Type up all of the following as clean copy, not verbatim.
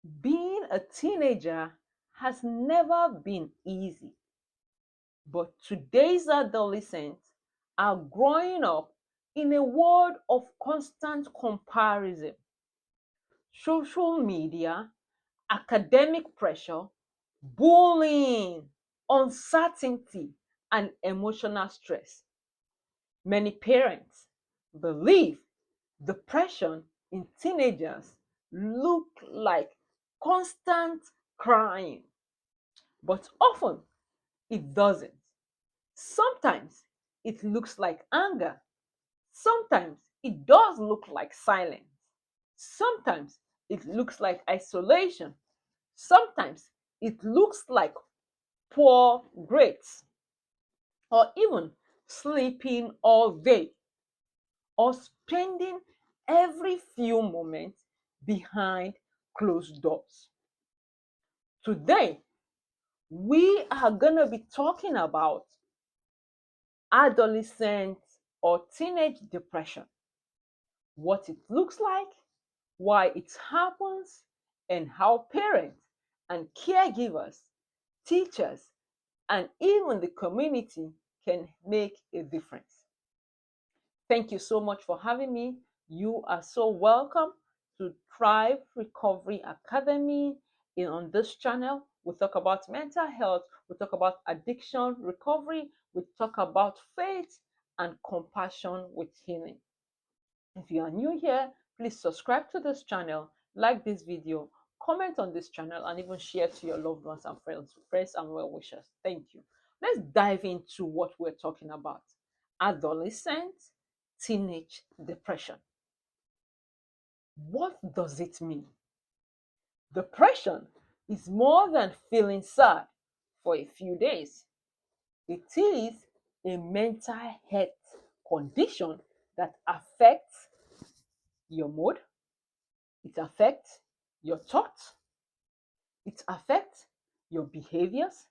Being a teenager has never been easy, but today's adolescents are growing up in a world of constant comparison, social media, academic pressure, bullying, uncertainty, and emotional stress. Many parents believe depression in teenagers look like constant crying, but often it doesn't. Sometimes it looks like anger. Sometimes it does look like silence. Sometimes it looks like isolation. Sometimes it looks like poor grades, or even sleeping all day, or spending every few moments behind closed doors. Today, we are going to be talking about adolescent or teenage depression, what it looks like, why it happens, and how parents and caregivers, teachers, and even the community can make a difference. Thank you so much for having me. You are so welcome to Thrive Recovery Academy. On this channel, we talk about mental health, we talk about addiction recovery, we talk about faith and compassion with healing. If you are new here, please subscribe to this channel, like this video, comment on this channel, and even share to your loved ones and friends and well wishers. Thank you. Let's dive into what we're talking about. Adolescent teenage depression. What does it mean? Depression is more than feeling sad for a few days. It is a mental health condition that affects your mood, it affects your thoughts, it affects your behaviors,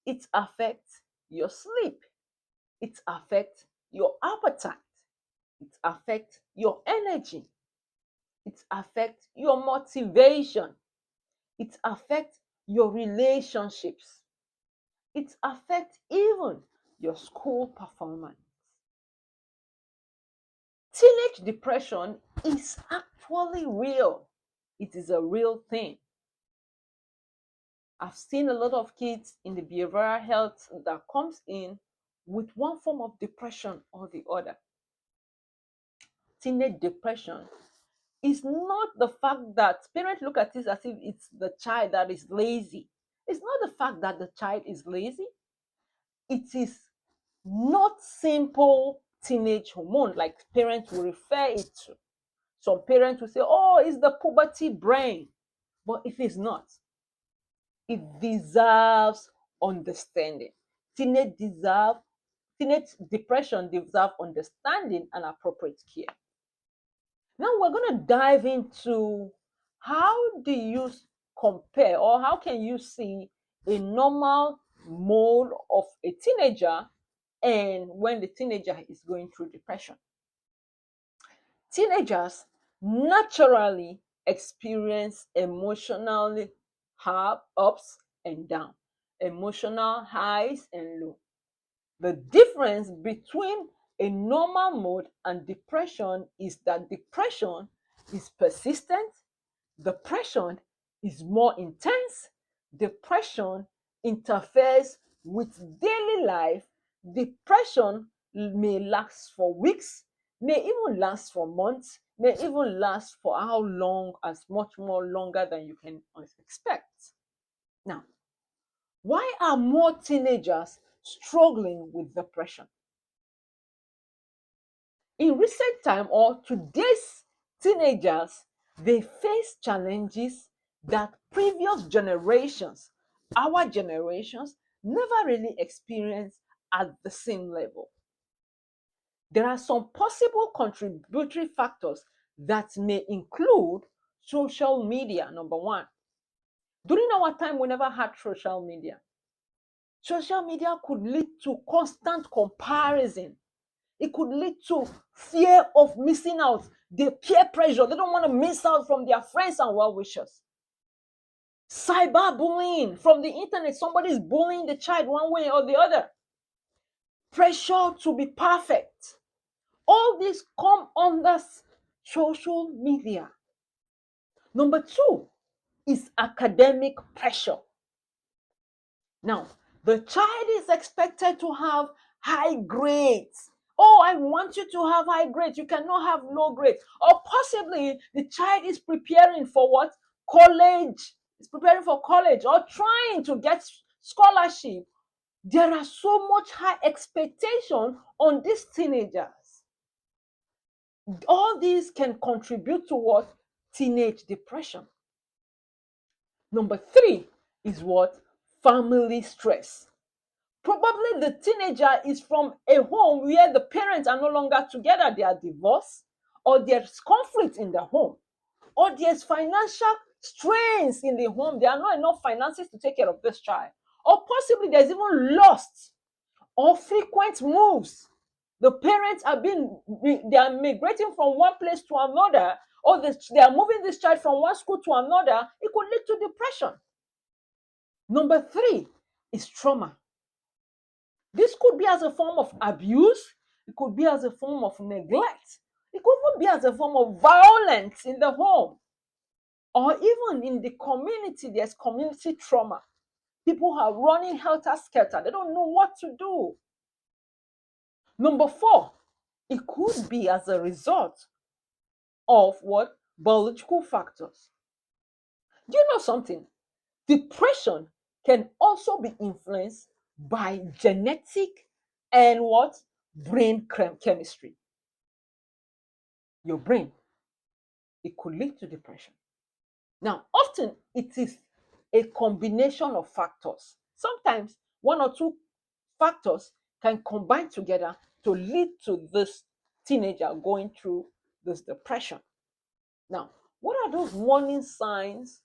it affects your sleep, it affects your appetite, it affects your energy, it affects your motivation, it affects your relationships, it affects even your school performance. Teenage depression is actually real. It is a real thing. I've seen a lot of kids in the behavioral health that comes in with one form of depression or the other. Teenage depression is not the fact that parents look at it as if it's the child that is lazy. It's not the fact that the child is lazy. It is not simple teenage hormone like parents will refer it to. Some parents will say, oh, it's the puberty brain. But it is not. It deserves understanding. Teenage deserve Teenage depression deserve understanding and appropriate care. Now we're going to dive into how do you compare, or how can you see a normal mode of a teenager and when the teenager is going through depression. Teenagers naturally experience emotionally ups and downs, emotional highs and lows. The difference between a normal mode and depression is that depression is persistent, depression is more intense, depression interferes with daily life, depression may last for weeks, may even last for months, may even last for how long, as much more longer than you can expect. Now, why are more teenagers struggling with depression? In recent time or today's teenagers, they face challenges that previous generations, our generations, never really experienced at the same level. There are some possible contributory factors that may include social media, number one. During our time, we never had social media. Social media could lead to constant comparison. It could lead to fear of missing out, the peer pressure. They don't want to miss out from their friends and well wishers. Cyberbullying from the internet, somebody is bullying the child one way or the other. Pressure to be perfect. All these come under social media. Number two is academic pressure. Now, the child is expected to have high grades. Oh, I want you to have high grades. You cannot have low grades. Or possibly the child is preparing for what? College. Is preparing for college or trying to get scholarship. There are so much high expectation on these teenagers. All these can contribute to what? Teenage depression. Number three is what? Family stress. Probably the teenager is from a home where the parents are no longer together, they are divorced, or there's conflict in the home, or there's financial strains in the home. There are not enough finances to take care of this child, or possibly there's even lost or frequent moves. The parents they are migrating from one place to another, or they are moving this child from one school to another. It could lead to depression. Number three is trauma. This could be as a form of abuse, it could be as a form of neglect, it could even be as a form of violence in the home, or even in the community. There's community trauma. People are running helter skelter, they don't know what to do. Number four, it could be as a result of what? Biological factors. Do you know something? Depression can also be influenced by genetic and what? Brain chemistry. Your brain, it could lead to depression. Now, often it is a combination of factors. Sometimes one or two factors can combine together to lead to this teenager going through this depression. Now, what are those warning signs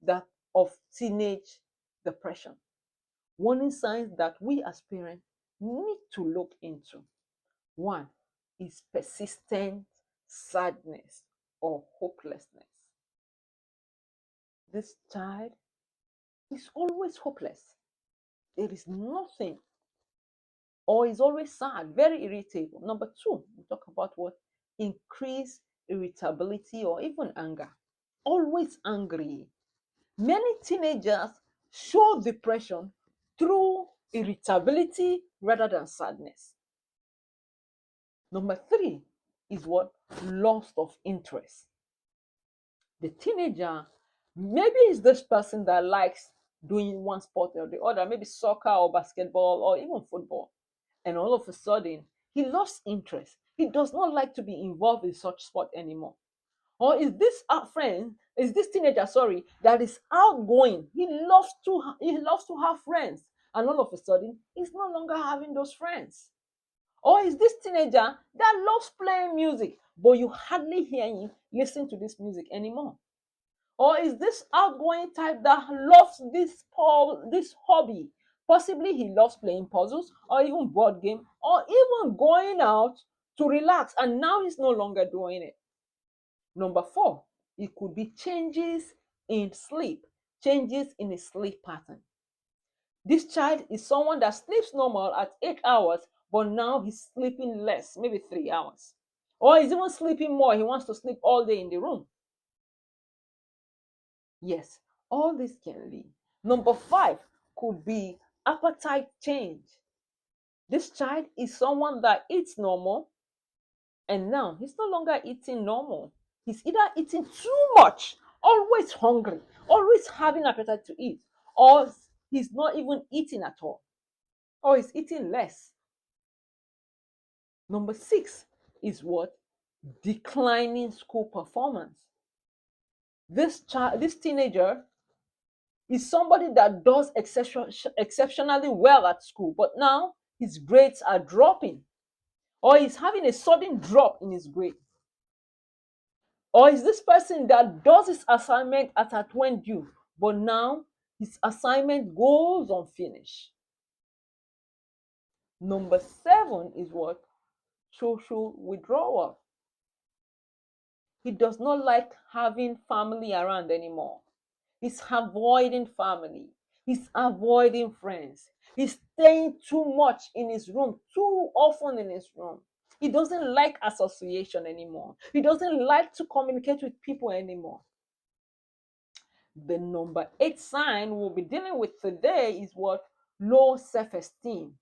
that of teenage depression? Warning signs that we as parents need to look into. One is persistent sadness or hopelessness. This child is always hopeless. There is nothing, or is always sad, very irritable. Number two, we talk about what? Increased irritability or even anger. Always angry. Many teenagers show depression through irritability rather than sadness. Number three is what? Loss of interest. The teenager maybe is this person that likes doing one sport or the other, maybe soccer or basketball or even football. And all of a sudden, he lost interest. He does not like to be involved in such sport anymore. Or is this teenager, sorry, that is outgoing. He loves to have friends. And all of a sudden, he's no longer having those friends. Or is this teenager that loves playing music, but you hardly hear him listen to this music anymore? Or is this outgoing type that loves this hobby? Possibly he loves playing puzzles or even board game or even going out to relax, and now he's no longer doing it. Number four, it could be changes in sleep, changes in his sleep pattern. This child is someone that sleeps normal at 8 hours, but now he's sleeping less, maybe 3 hours. Or he's even sleeping more. He wants to sleep all day in the room. Yes, all this can lead. Number five could be appetite change. This child is someone that eats normal, and now he's no longer eating normal. He's either eating too much, always hungry, always having appetite to eat, or he's not even eating at all, or he's eating less. Number six is what? Declining school performance. This teenager is somebody that does exceptionally well at school, but now his grades are dropping, or he's having a sudden drop in his grade. Or is this person that does his assignment at when due, but now his assignment goes unfinished. Number seven is what? Social withdrawal. He does not like having family around anymore. He's avoiding family. He's avoiding friends. He's staying too much in his room, too often in his room. He doesn't like association anymore. He doesn't like to communicate with people anymore. The number 8 sign we'll be dealing with today is what? Low self esteem.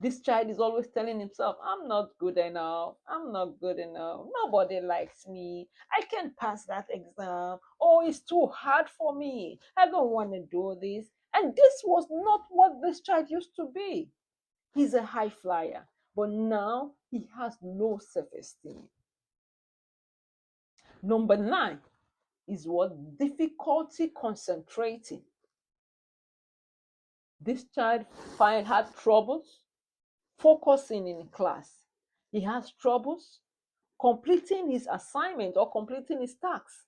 This child is always telling himself, I'm not good enough. I'm not good enough. Nobody likes me. I can't pass that exam. Oh, it's too hard for me. I don't want to do this. And this was not what this child used to be. He's a high flyer, but now he has low self esteem. Number 9 is what? Difficulty concentrating. This child had troubles focusing in class. He has troubles completing his assignment or completing his tasks.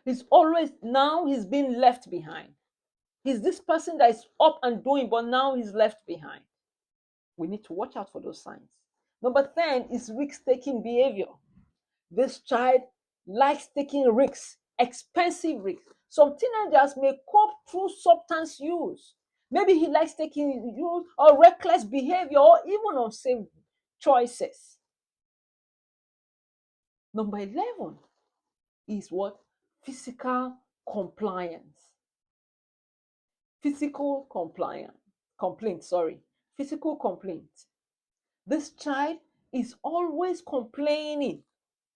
He's being left behind. He's this person that is up and doing, but now he's left behind. We need to watch out for those signs. Number 10 is risk-taking behavior. This child likes taking risks, expensive risks. Some teenagers may cope through substance use. Maybe he likes taking use or reckless behavior or even unsafe choices. Number 11 is what? Physical compliance. Physical compliance. Complaint, sorry. Physical complaint. This child is always complaining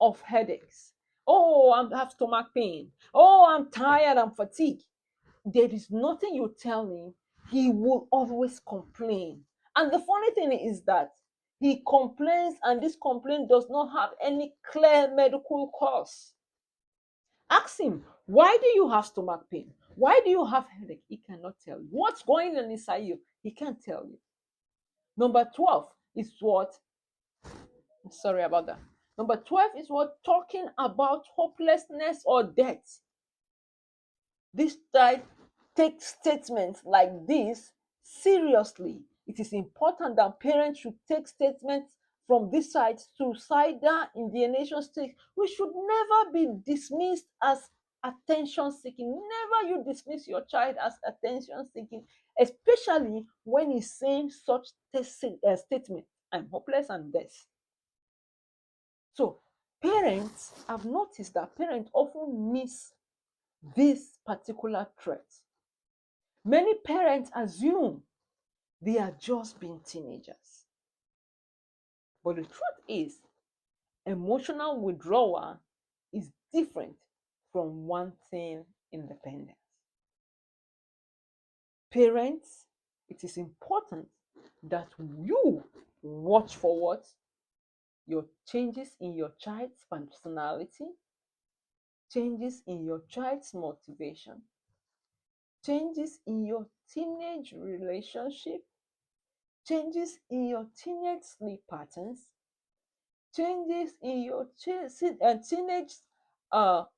of headaches. Oh, I have stomach pain. Oh, I'm tired, I'm fatigued. There is nothing you tell him, he will always complain. And the funny thing is that he complains, and this complaint does not have any clear medical cause. Ask him, why do you have stomach pain? Why do you have headache? He cannot tell you. What's going on inside you? He can't tell you. Number 12 is what? Sorry about that. Number 12 is what? Talking about hopelessness or death. This child takes statements like this seriously. It is important that parents should take statements from this side, suicidal alienation stage. We should never be dismissed as attention seeking. Never you dismiss your child as attention seeking, especially when he's saying such statement. I'm hopeless and death. So parents, I've noticed that parents often miss this particular threat. Many parents assume they are just being teenagers. But the truth is, emotional withdrawal is different from wanting independence. Parents, it is important that you watch for what? Your changes in your child's personality, changes in your child's motivation, changes in your teenage relationship, changes in your teenage sleep patterns, changes in your teenage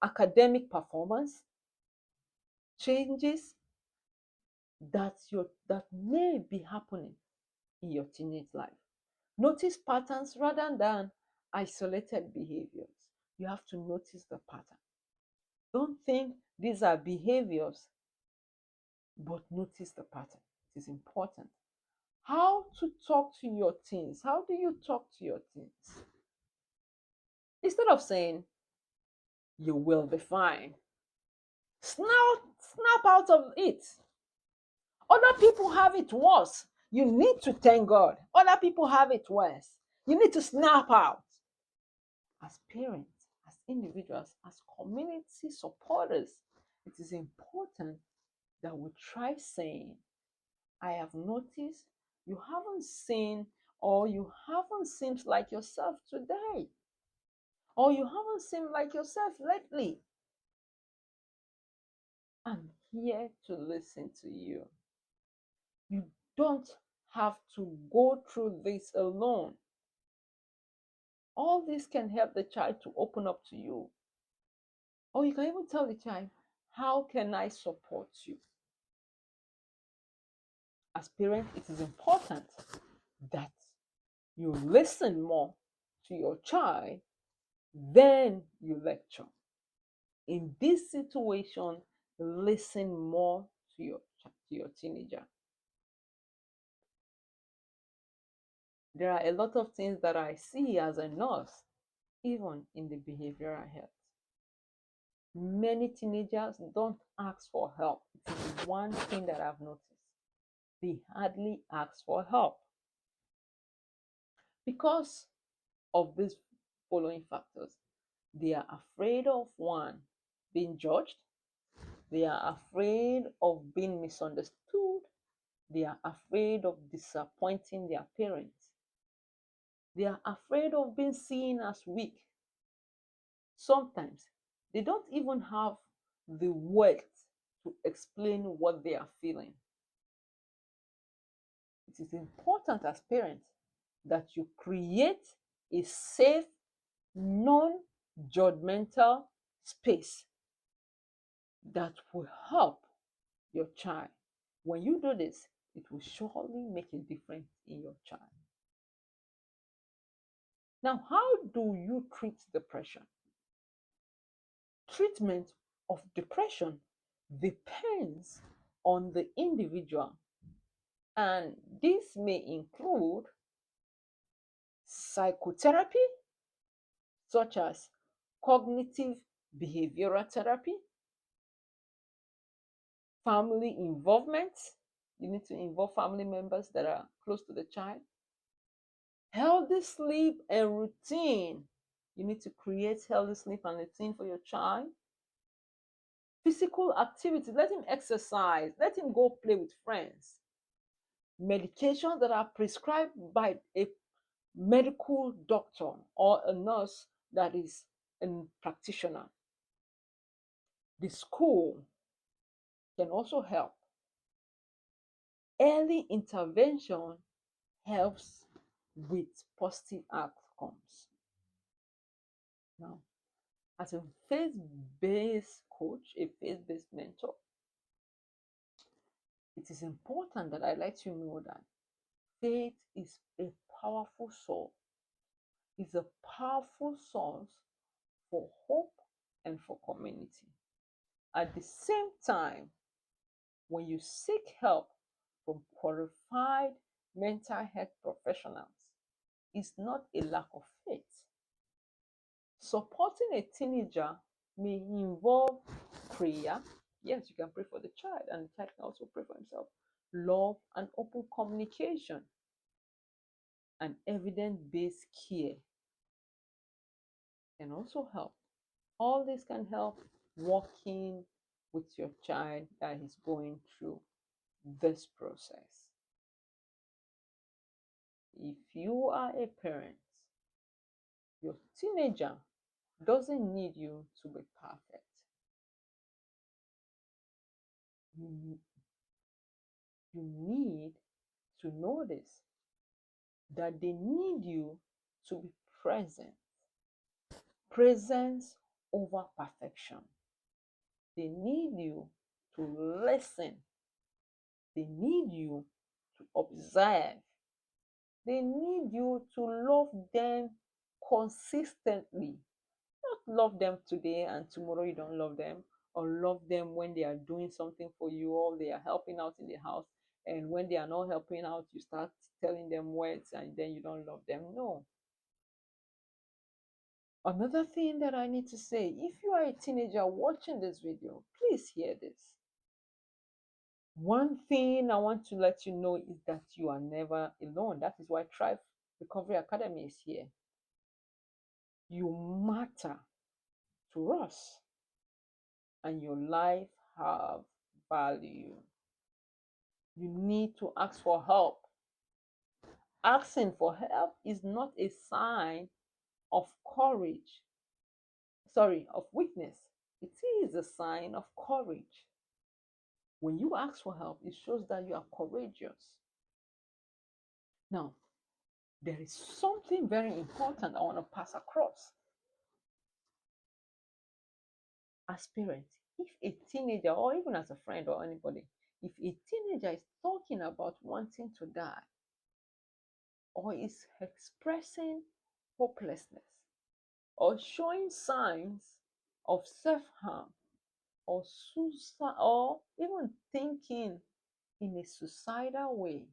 academic performance, changes that may be happening in your teenage life. Notice patterns rather than isolated behaviors. You have to notice the pattern. Don't think these are behaviors, but notice the pattern. It is important. How to talk to your teens? How do you talk to your teens? Instead of saying, you will be fine, snap out of it. Other people have it worse. You need to thank God. Other people have it worse. You need to snap out. As parents, as individuals, as community supporters, it is important that we try saying, I have noticed you haven't seen or you haven't seemed like yourself today, or you haven't seemed like yourself lately. I'm here to listen to you. You don't have to go through this alone. All this can help the child to open up to you. Or you can even tell the child, how can I support you? As parents, it is important that you listen more to your child than you lecture. In this situation, listen more to your teenager. There are a lot of things that I see as a nurse, even in the behavioral health. Many teenagers don't ask for help. It is one thing that I've noticed. They hardly ask for help because of these following factors. They are afraid of one, being judged. They are afraid of being misunderstood. They are afraid of disappointing their parents. They are afraid of being seen as weak. Sometimes they don't even have the words to explain what they are feeling. It is important as parents that you create a safe, non judgmental space that will help your child. When you do this, it will surely make a difference in your child. Now, how do you treat depression? Treatment of depression depends on the individual, and this may include psychotherapy, such as cognitive behavioral therapy, family involvement. You need to involve family members that are close to the child. Healthy sleep and routine. You need to create healthy sleep and routine for your child. Physical activity. Let him exercise. Let him go play with friends. Medications that are prescribed by a medical doctor or a nurse that is a practitioner. The school can also help. Early intervention helps with positive outcomes. Now, as a faith-based coach, a faith-based mentor, it is important that I let you know that faith is a powerful source. It's a powerful source for hope and for community. At the same time, when you seek help from qualified mental health professionals, it's not a lack of faith. Supporting a teenager may involve prayer. Yes, you can pray for the child, and the child can also pray for himself. Love and open communication, and evidence-based care can also help. All this can help working with your child that is going through this process. If you are a parent, your teenager doesn't need you to be perfect. You need to notice that they need you to be present. Presence over perfection. They need you to listen. They need you to observe. They need you to love them consistently. Not love them today and tomorrow you don't love them, or love them when they are doing something for you or they are helping out in the house, and when they are not helping out, you start telling them words and then you don't love them. No. Another thing that I need to say, if you are a teenager watching this video, please hear this. One thing I want to let you know is that you are never alone. That is why Thrive Recovery Academy is here. You matter to us, and your life have value. You need to ask for help. Asking for help is not a sign of courage, of weakness. It is a sign of courage. When you ask for help, it shows that you are courageous. Now, there is something very important I want to pass across. As parents, if a teenager, or even as a friend or anybody, if a teenager is talking about wanting to die, or is expressing hopelessness, or showing signs of self-harm or suicide or even thinking in a suicidal way,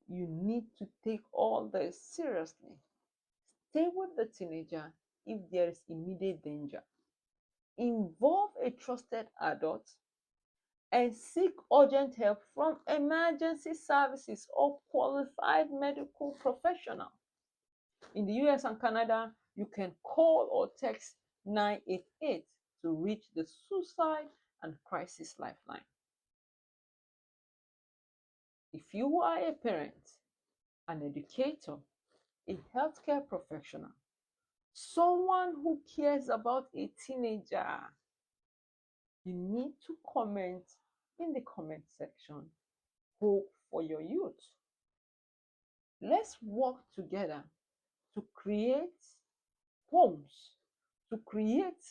you need to take all this seriously. Stay with the teenager if there is immediate danger. Involve a trusted adult and seek urgent help from emergency services or qualified medical professional. In the US and Canada, you can call or text 988 to reach the Suicide and Crisis Lifeline. If you are a parent, an educator, a healthcare professional, someone who cares about a teenager, you need to comment in the comment section. Hope for your youth. Let's work together to create homes, to create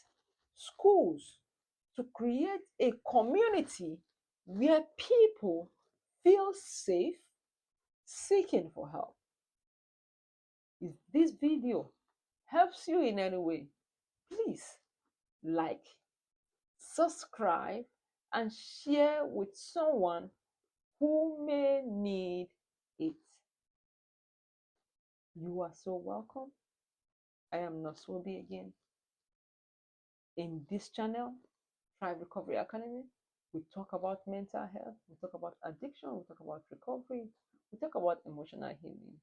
schools, to create a community where people feel safe seeking for help. If this video helps you in any way, please like, subscribe, and share with someone who may need it. You are so welcome. I am Noswobi again. In this channel, Thrive Recovery Academy, we talk about mental health, we talk about addiction, we talk about recovery, we talk about emotional healing,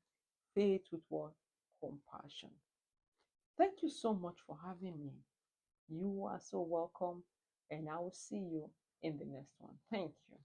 faith with what? Compassion. Thank you so much for having me. You are so welcome, and I will see you in the next one. Thank you.